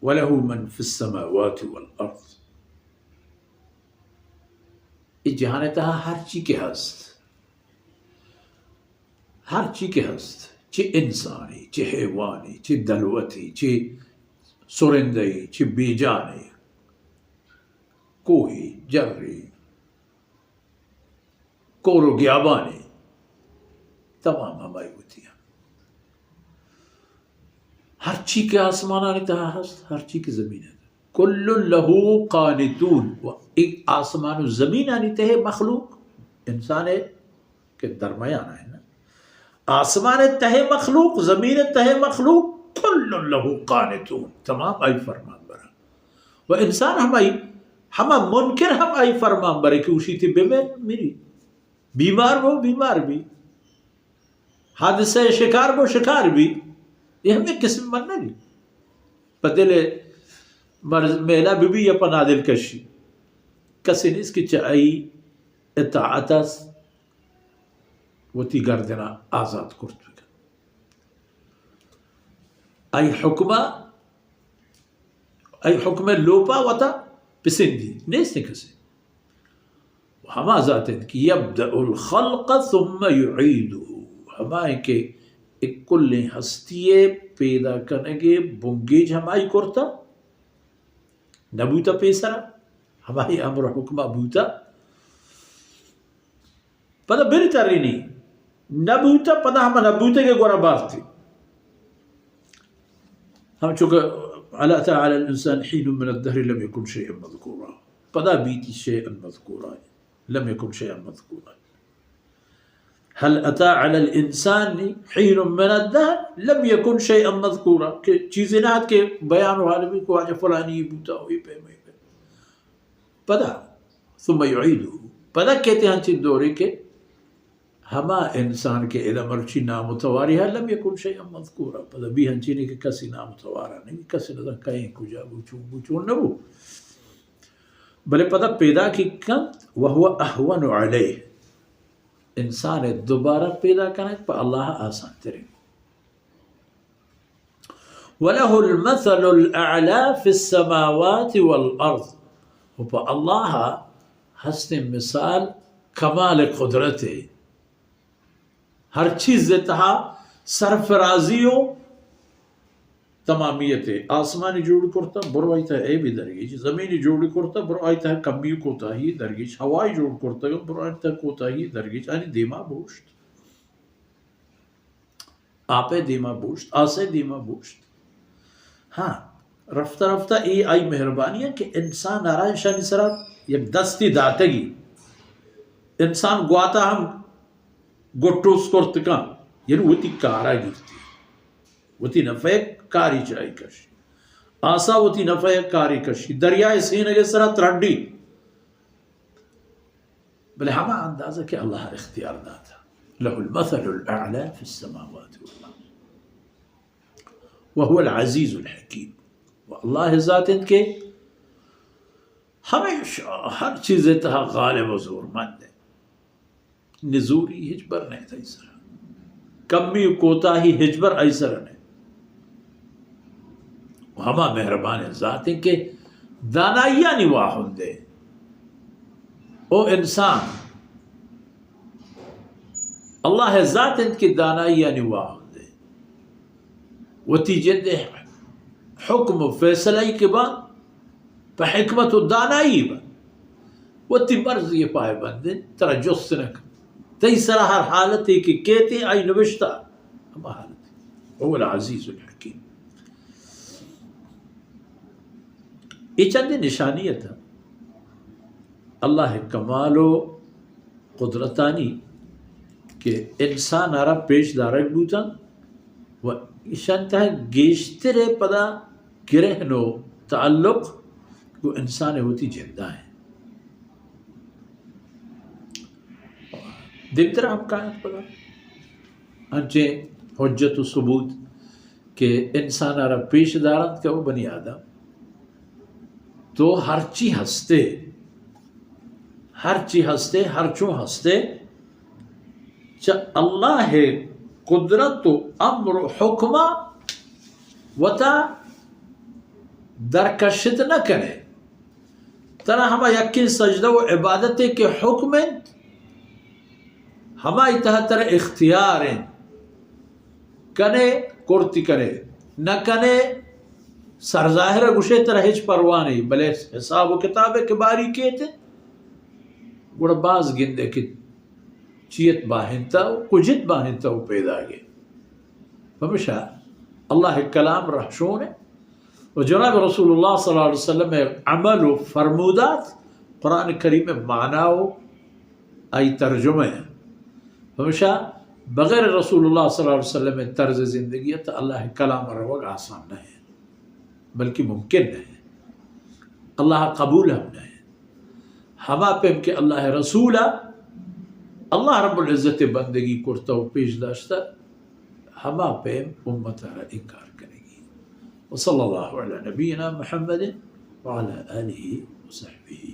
وَلَهُ مَنْ فِي السَّمَاوَاتِ وَالْأَرْضِ. این جهانتا هر چی که هست، هر چی که هست، چه انسانی، چه حیوانی، چه دلوتی، چه سرندهی، چه بیجانی، کوهی، جری، کورو گیابانی، تمام ہماری ہوتی ہیں. ہر چی کے آسمانانی تہا ہست، ہر چی کے زمین ہے. کل لہو قانتون. ایک آسمان و زمین آنی تہے مخلوق انسان ہے کہ درمیان ہے نا. آسمان تہے مخلوق، زمین تہے مخلوق، کل لہو قانتون، تمام آئی فرمان برا. و انسان ہما منکر ہم آئی فرمان برے کہ اسی تھی میری بیمار وہ بیمار بھی، حادثہ شکار وہ شکار بھی. یہ ہمیں قسم من نہیں پدل میلا بھی یا پنادل کشی کسی نہیں اس کی چاہی اطاعت وہ تی گردنا آزاد کرت بکن. ای حکمہ لوپا وطا پسندی نیست کسی. ہما ذاتیں کہ یبدأ الخلق ثم یعیدہ، ہما ہے کہ ایک کل ہستیے پیدا کرنے کے بنگیج ہمائی کرتا نبوتا پیسرا ہمائی امر حکمہ بوتا پدا بہتری نہیں نبوتا پدا ہم نبوتے کے گورا بار تھی. ہم چونکہ اللہ تعالی الانسان حین من الدہر لم یکن شیئا مذکورا، پدا بیتی شیئا مذکورا لم یکن شیئا مذکورا. هل اتى على الانسان حين من الدهر لم يكن شيئا مذكورا، کہ چیزیں نہ کے بیان والے بھی کو آج فلانی بوتا ہوئی پہ میں پدا ثم يعيده. پدا کہتے ہیں چیز دوری کہ ہما انسان کے علم ارچی نامتواری ہے لم يكن شيئا مذكورا. پدا بھی ہنچی نہیں کہ کسی نامتوارا نہیں، کسی نہ کہیں کجا بوچون نبو، بلے پدا پیدا کی کم وهو احون علیہ. انسان دوبارہ پیدا کرنے پہ اللہ آسان ترین. وَلَهُ الْمَثَلُ الْأَعْلَى فِي السَّمَاوَاتِ وَالْأَرْضِ. پہ اللہ حسن مثال کمال قدرت ہے، ہر چیز تہا سرفرازیوں تمامیت ہے. آسمانی جوڑی کرتا برو آئی تھا اے بھی درگیش، زمینی جوڑی کرتا برو آئی تھا کمی کوتا ہی درگیش، ہوائی جوڑ کرتا برو آئی تھا کوتا ہی درگیش. یعنی دیما بوشت آپے دیما بوشت آسے دیما بوشت. ہاں رفتہ رفتہ ای آئی مہربانی ہے کہ انسان آرائے شانی سرا یک دستی داتگی انسان گواتا ہم گوٹوس کرتکا یعنی وہ تی کارا گرتی وہ تی نفع کاری چاہی کشی، آسا وہ تی نفع کاری کشی، دریائے سین اگر سرا ترڈی. بلے ہما اندازہ کہ اللہ اختیار داتا. لہو المثل الاعلی فی السماوات والارض وهو العزیز الحکیم. واللہ ذات ان کے ہمیشہ ہر چیز تہا غالب و زور مند ہے. نزوری ہجبر نہیں تھا ایسر، کمی کوتا ہی ہجبر ایسر نہیں. ہما مہربان ذات ہیں کہ دانائیہ نواہ ہندے او انسان اللہ ذات ہیں کہ دانائیہ نواہ ہندے وہ تیجد حکم و فیصلہ کے بعد پہ حکمت و دانائی بعد وہ تی مرضی پائے بندے ترہ جس نک تی سرہ ہر حالت ہے کہ کہتے آئی نوشتہ ہما حالت ہے. وہ العزیز الحکیم. یہ چند نشانی تھا اللہ کمال و قدرتانی کہ انسان آرہ پیش دارک بوتا و اشانتا ہے گیشتر پدا گرہنو تعلق کو انسان ہوتی جندہ ہے. دیکھتے رہا ہم کائنات پدا انچے حجت و ثبوت کہ انسان آرہ پیش دارت کا وہ بنی آدم تو ہر چی ہستے ہر چی ہستے ہر چوں ہستے اللہ ہے قدرت و امر و حکمہ وتا درکشت نہ کنے تنا ہما یقین سجدہ و عبادت کے حکم ہما اتحتر اختیار کنے کرتی کرے نہ کنے سرظاہر گوشے تر ہچ پرواہ نہیں بلے حساب و کتاب کے باری کیتے گوڑا باز گندے کی چیت باہنتا کجت باہنتا پیدا گئے ہمیشہ اللہ کلام رحشون ہے و جناب رسول اللہ صلی اللہ علیہ وسلم عمل و فرمودات قرآن کریم معنی و ای ترجمہ ہے ہمیشہ بغیر رسول اللہ صلی اللہ علیہ وسلم طرز زندگی ہے تو اللہ کلام روگ آسان نہیں ہے بلکہ ممکن نہیں ہے اللہ قبول ہم نہیں ہما پہ کہ اللہ رسولہ اللہ رب العزت بندگی کرتا و پیش داشتا ہما پہ امت را انکار کرے گی وصلی اللہ علی نبینا محمد وعلی آلہ وصحبہ